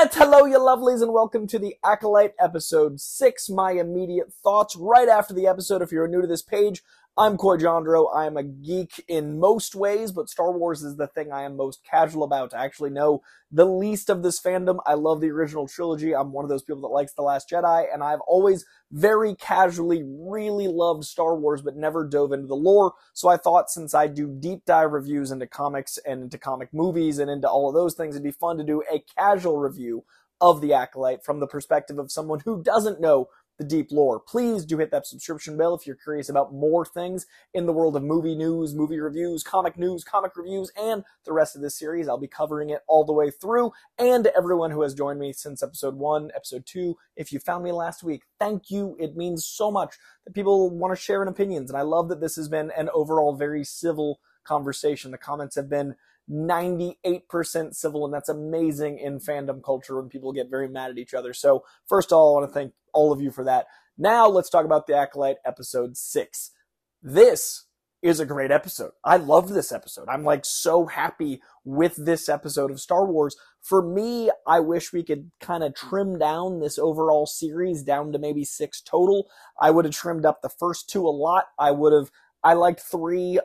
And hello, you lovelies, and welcome to the Acolyte episode 6. My immediate thoughts right after the episode. If you're new to this page, I'm Coy Jandro. I am a geek in most ways, but Star Wars is the thing I am most casual about. I actually know the least of this fandom. I love the original trilogy. I'm one of those people that likes The Last Jedi, and I've always very casually really loved Star Wars, but never dove into the lore. So I thought, since I do deep dive reviews into comics and into comic movies and into all of those things, it'd be fun to do a casual review of The Acolyte from the perspective of someone who doesn't know the deep lore. Please do hit that subscription bell if you're curious about more things in the world of movie news, movie reviews, comic news, comic reviews, and the rest of this series. I'll be covering it all the way through. And to everyone who has joined me since episode 1, episode 2, if you found me last week, thank you. It means so much that people want to share in opinions. And I love that this has been an overall very civil conversation. The comments have been 98% civil, and that's amazing in fandom culture when people get very mad at each other. So first of all, I want to thank all of you for that. Now let's talk about The Acolyte episode 6. This is a great episode. I loved this episode. I'm like so happy with this episode of Star Wars. For me, I wish we could kind of trim down this overall series down to maybe 6 total. I would have trimmed up the first 2 a lot. I liked 3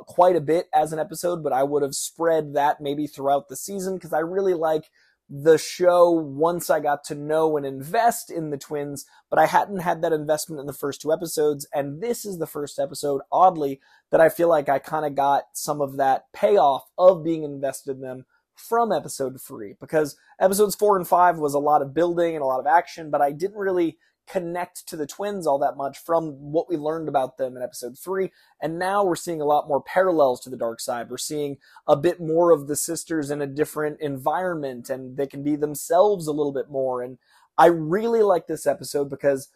quite a bit as an episode, but I would have spread that maybe throughout the season because I really like the show once I got to know and invest in the twins, but I hadn't had that investment in the first 2 episodes, and this is the first episode, oddly, that I feel like I kind of got some of that payoff of being invested in them from episode 3, because episodes 4 and 5 was a lot of building and a lot of action, but I didn't really connect to the twins all that much from what we learned about them in episode 3, and now we're seeing a lot more parallels to the dark side. We're seeing a bit more of the sisters in a different environment, and they can be themselves a little bit more, and I really like this episode because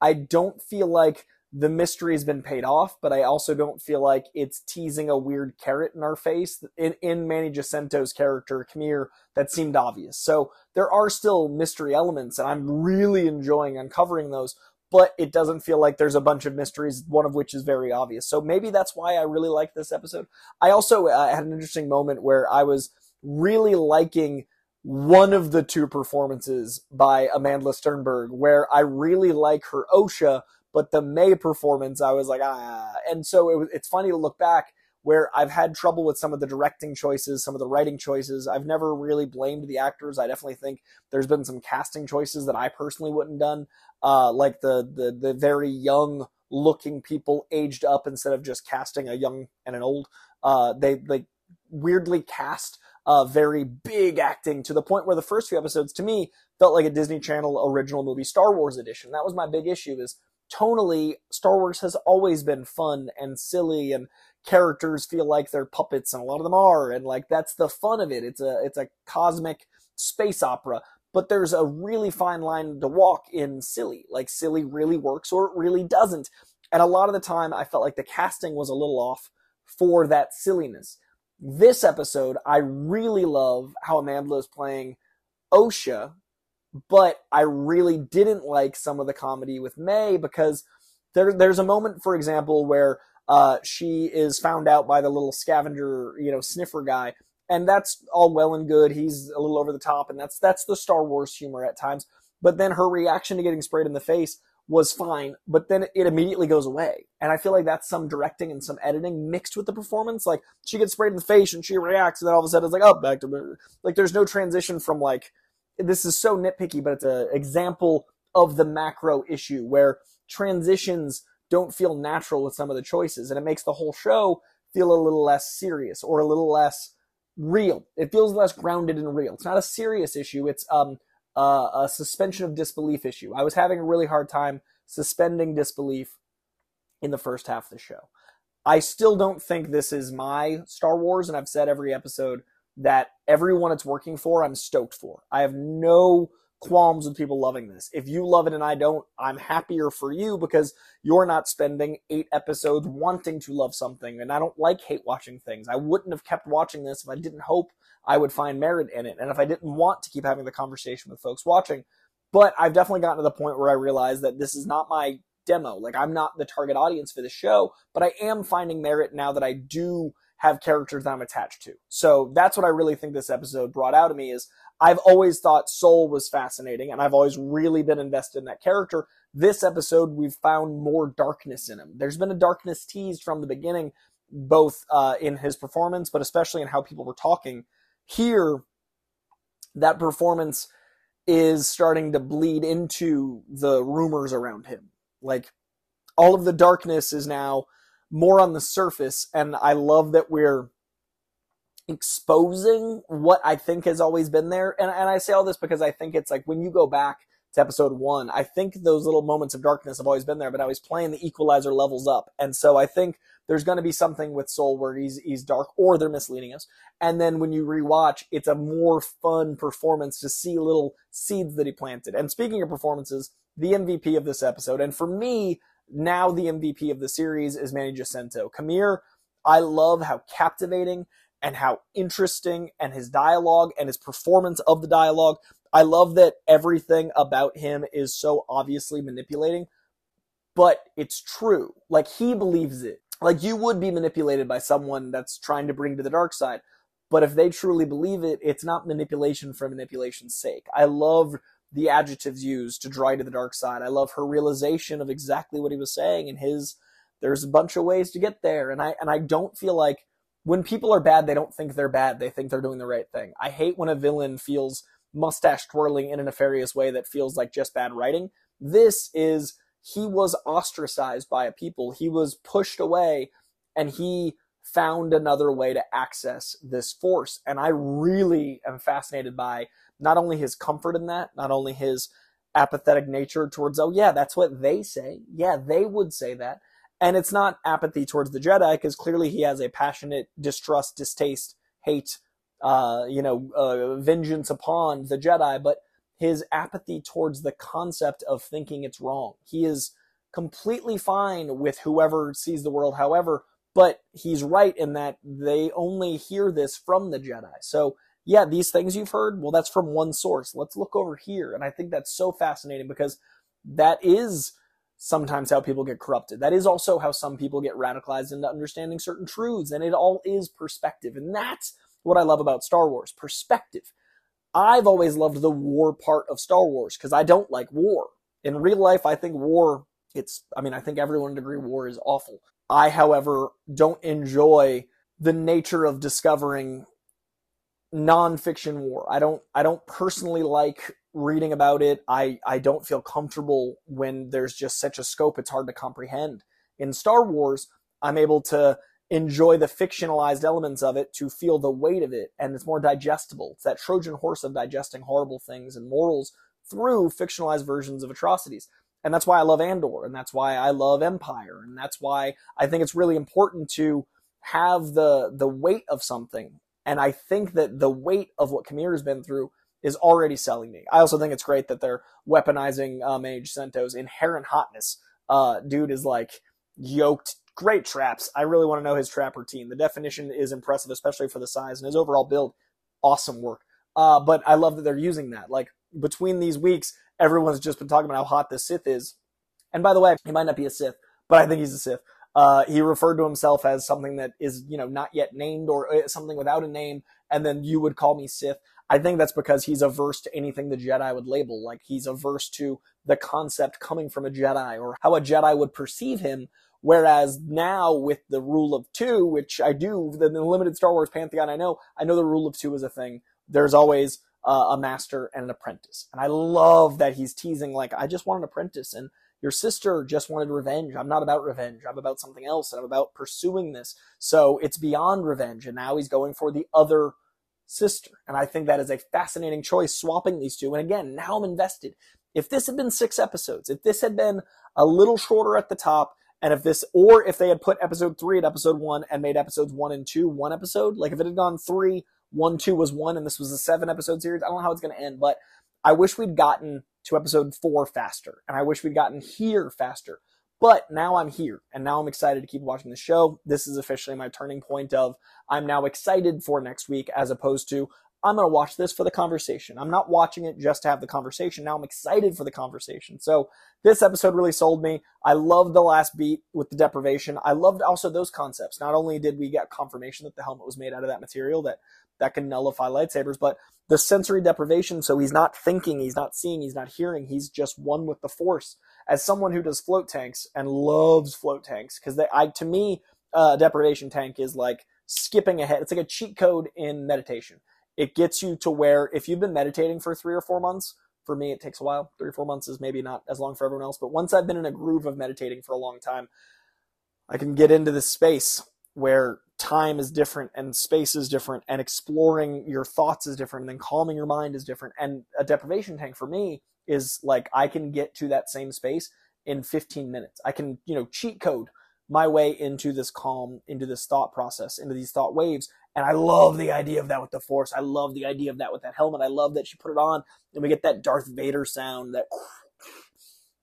I don't feel like the mystery has been paid off, but I also don't feel like it's teasing a weird carrot in our face in Manny Jacinto's character, Qimir, that seemed obvious. So there are still mystery elements, and I'm really enjoying uncovering those, but it doesn't feel like there's a bunch of mysteries, one of which is very obvious. So maybe that's why I really like this episode. I also had an interesting moment where I was really liking one of the 2 performances by Amandla Sternberg, where I really like her Osha, but the May performance, I was like, And so it's funny to look back where I've had trouble with some of the directing choices, some of the writing choices. I've never really blamed the actors. I definitely think there's been some casting choices that I personally wouldn't have done, like the very young looking people aged up instead of just casting a young and an old. They like weirdly cast very big acting to the point where the first few episodes to me felt like a Disney Channel original movie Star Wars edition. That was my big issue, is tonally, Star Wars has always been fun and silly, and characters feel like they're puppets, and a lot of them are, and like that's the fun of it. It's a cosmic space opera, but there's a really fine line to walk in silly. Like silly really works or it really doesn't. And a lot of the time I felt like the casting was a little off for that silliness. This episode, I really love how Amandla is playing Osha, but I really didn't like some of the comedy with May because there's a moment, for example, where she is found out by the little scavenger, sniffer guy, and that's all well and good. He's a little over the top, and that's the Star Wars humor at times. But then her reaction to getting sprayed in the face was fine, but then it immediately goes away. And I feel like that's some directing and some editing mixed with the performance. Like, she gets sprayed in the face and she reacts, and then all of a sudden it's like, oh, back to... Like, there's no transition from, like... This is so nitpicky, but it's an example of the macro issue where transitions don't feel natural with some of the choices, and it makes the whole show feel a little less serious or a little less real. It feels less grounded and real. It's not a serious issue. It's a suspension of disbelief issue. I was having a really hard time suspending disbelief in the first half of the show. I still don't think this is my Star Wars, and I've said every episode that everyone it's working for, I'm stoked for. I have no qualms with people loving this. If you love it and I don't, I'm happier for you because you're not spending 8 episodes wanting to love something, and I don't like hate watching things. I wouldn't have kept watching this if I didn't hope I would find merit in it, and if I didn't want to keep having the conversation with folks watching. But I've definitely gotten to the point where I realize that this is not my demo. Like, I'm not the target audience for the show, but I am finding merit now that I do have characters that I'm attached to. So that's what I really think this episode brought out of me is I've always thought Soul was fascinating, and I've always really been invested in that character. This episode, we've found more darkness in him. There's been a darkness teased from the beginning, both in his performance, but especially in how people were talking. Here, that performance is starting to bleed into the rumors around him. Like, all of the darkness is now more on the surface, and I love that we're exposing what I think has always been there. And I say all this because I think it's like when you go back to episode 1, I think those little moments of darkness have always been there, but I was playing the equalizer levels up. And so I think there's going to be something with Soul where he's dark, or they're misleading us. And then when you rewatch, it's a more fun performance to see little seeds that he planted. And speaking of performances, the MVP of this episode, and for me, now the MVP of the series, is Manny Jacinto. Qimir, I love how captivating and how interesting, and his dialogue and his performance of the dialogue. I love that everything about him is so obviously manipulating, but it's true. Like, he believes it. Like, you would be manipulated by someone that's trying to bring to the dark side, but if they truly believe it, it's not manipulation for manipulation's sake. I love the adjectives used to draw you to the dark side. I love her realization of exactly what he was saying, and there's a bunch of ways to get there. And I don't feel like when people are bad, they don't think they're bad. They think they're doing the right thing. I hate when a villain feels mustache twirling in a nefarious way that feels like just bad writing. This is, he was ostracized by a people. He was pushed away, and he found another way to access this force. And I really am fascinated by not only his comfort in that, not only his apathetic nature towards, oh yeah, that's what they say. Yeah, they would say that. And it's not apathy towards the Jedi, because clearly he has a passionate distrust, distaste, hate, vengeance upon the Jedi, but his apathy towards the concept of thinking it's wrong. He is completely fine with whoever sees the world however, but he's right in that they only hear this from the Jedi. So yeah, these things you've heard, well, that's from one source. Let's look over here. And I think that's so fascinating, because that is sometimes how people get corrupted. That is also how some people get radicalized into understanding certain truths, and it all is perspective. And that's what I love about Star Wars, perspective. I've always loved the war part of Star Wars, because I don't like war. In real life, I think war, I think everyone would agree war is awful. I, however, don't enjoy the nature of discovering non-fiction war. I don't personally like reading about it. I don't feel comfortable when there's just such a scope it's hard to comprehend. In Star Wars, I'm able to enjoy the fictionalized elements of it, to feel the weight of it, and it's more digestible. It's that Trojan horse of digesting horrible things and morals through fictionalized versions of atrocities. And that's why I love Andor, and that's why I love Empire, and that's why I think it's really important to have the weight of something. And I think that the weight of what Qimir has been through is already selling me. I also think it's great that they're weaponizing Manny Jacinto's inherent hotness. Dude is like yoked, great traps. I really want to know his trap routine. The definition is impressive, especially for the size, and his overall build, awesome work. But I love that they're using that. Like, between these weeks, everyone's just been talking about how hot the Sith is. And by the way, he might not be a Sith, but I think he's a Sith. He referred to himself as something that is, not yet named, or something without a name, and then you would call me Sith. I think that's because he's averse to anything the Jedi would label. Like, he's averse to the concept coming from a Jedi, or how a Jedi would perceive him. Whereas now, with the rule of two, which I do, the limited Star Wars pantheon I know the rule of two is a thing. There's always a master and an apprentice. And I love that he's teasing, like, I just want an apprentice, and your sister just wanted revenge. I'm not about revenge. I'm about something else, and I'm about pursuing this. So it's beyond revenge, and now he's going for the other sister. And I think that is a fascinating choice, swapping these two. And again, now I'm invested. If this had been 6 episodes, if this had been a little shorter at the top, and if they had put episode 3 at episode 1 and made episodes 1 and 2 one episode, like if it had gone 3, 1, 2 was 1, and this was a 7 episode series, I don't know how it's going to end, but I wish we'd gotten to episode 4 faster, and I wish we'd gotten here faster. But now I'm here, and now I'm excited to keep watching the show. This is officially my turning point of I'm now excited for next week, as opposed to I'm going to watch this for the conversation. I'm not watching it just to have the conversation. Now I'm excited for the conversation. So this episode really sold me. I loved the last beat with the deprivation. I loved also those concepts. Not only did we get confirmation that the helmet was made out of that material that can nullify lightsabers, but the sensory deprivation, so he's not thinking, he's not seeing, he's not hearing, he's just one with the Force. As someone who does float tanks and loves float tanks, because to me, a deprivation tank is like skipping ahead. It's like a cheat code in meditation. It gets you to where if you've been meditating for 3 or 4 months, for me it takes a while. 3 or 4 months is maybe not as long for everyone else, but once I've been in a groove of meditating for a long time, I can get into this space where time is different and space is different and exploring your thoughts is different and then calming your mind is different. And a deprivation tank for me is like I can get to that same space in 15 minutes. I can, cheat code my way into this calm, into this thought process, into these thought waves. And I love the idea of that with the Force. I love the idea of that with that helmet. I love that she put it on and we get that Darth Vader sound, that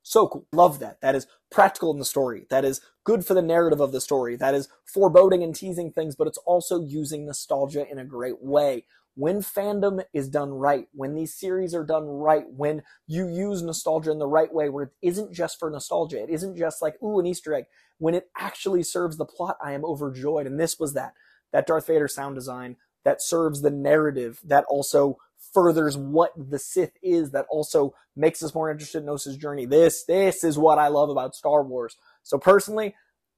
so cool. Love that. That is practical in the story. That is good for the narrative of the story. That is foreboding and teasing things, but it's also using nostalgia in a great way. When fandom is done right, when these series are done right, when you use nostalgia in the right way, where it isn't just for nostalgia, it isn't just like, ooh, an Easter egg. When it actually serves the plot, I am overjoyed. And this was that Darth Vader sound design that serves the narrative, that also furthers what the Sith is, that also makes us more interested in Osha's journey. This is what I love about Star Wars. So personally,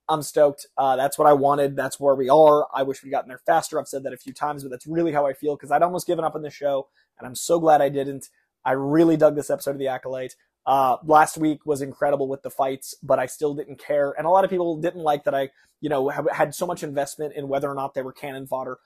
I'm stoked. That's what I wanted. That's where we are. I wish we'd gotten there faster. I've said that a few times, but that's really how I feel because I'd almost given up on the show, and I'm so glad I didn't. I really dug this episode of The Acolyte. Last week was incredible with the fights, but I still didn't care. And a lot of people didn't like that I, had so much investment in whether or not they were cannon fodder.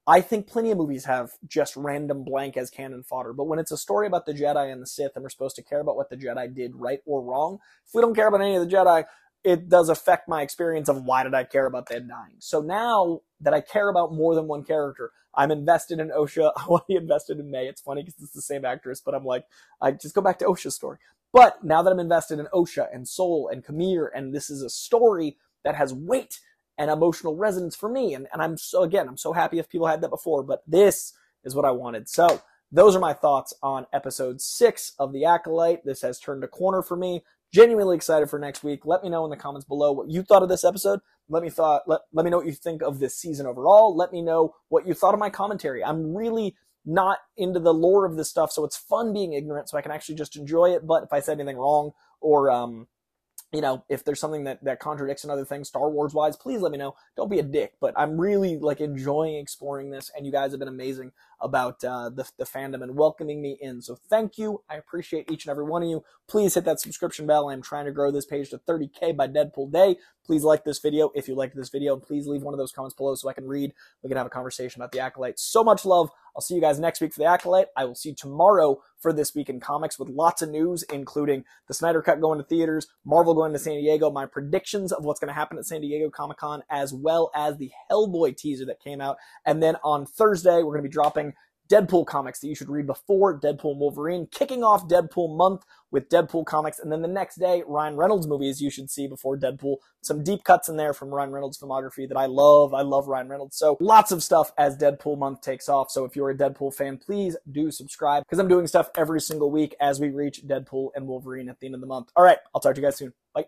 I think plenty of movies have just random blank as cannon fodder, but when it's a story about the Jedi and the Sith and we're supposed to care about what the Jedi did right or wrong, if we don't care about any of the Jedi, it does affect my experience of why did I care about them dying. So now that I care about more than one character, I'm invested in Osha. I want to be invested in May. It's funny because it's the same actress, but I'm like, I just go back to Osha's story. But now that I'm invested in Osha and Soul and Qimir, and this is a story that has weight and emotional resonance for me. And I'm so happy if people had that before, but this is what I wanted. So those are my thoughts on episode 6 of The Acolyte. This has turned a corner for me. Genuinely excited for next week. Let me know in the comments below what you thought of this episode. Let me know what you think of this season overall. Let me know what you thought of my commentary. I'm really not into the lore of this stuff, so it's fun being ignorant so I can actually just enjoy it. But if I said anything wrong or if there's something that contradicts another thing Star Wars wise, please let me know. Don't be a dick, but I'm really enjoying exploring this, and you guys have been amazing about the fandom and welcoming me in. So thank you. I appreciate each and every one of you. Please hit that subscription bell. I'm trying to grow this page to 30K by Deadpool Day. Please like this video if you liked this video, and please leave one of those comments below so I can read. We can have a conversation about The Acolyte. So much love. I'll see you guys next week for The Acolyte. I will see you tomorrow for This Week in Comics with lots of news, including the Snyder Cut going to theaters, Marvel going to San Diego, my predictions of what's going to happen at San Diego Comic-Con, as well as the Hellboy teaser that came out. And then on Thursday, we're going to be dropping Deadpool comics that you should read before Deadpool and Wolverine, kicking off Deadpool month with Deadpool comics. And then the next day, Ryan Reynolds movies you should see before Deadpool. Some deep cuts in there from Ryan Reynolds filmography that I love. I love Ryan Reynolds. So lots of stuff as Deadpool month takes off. So if you're a Deadpool fan, please do subscribe because I'm doing stuff every single week as we reach Deadpool and Wolverine at the end of the month. All right, I'll talk to you guys soon. Bye.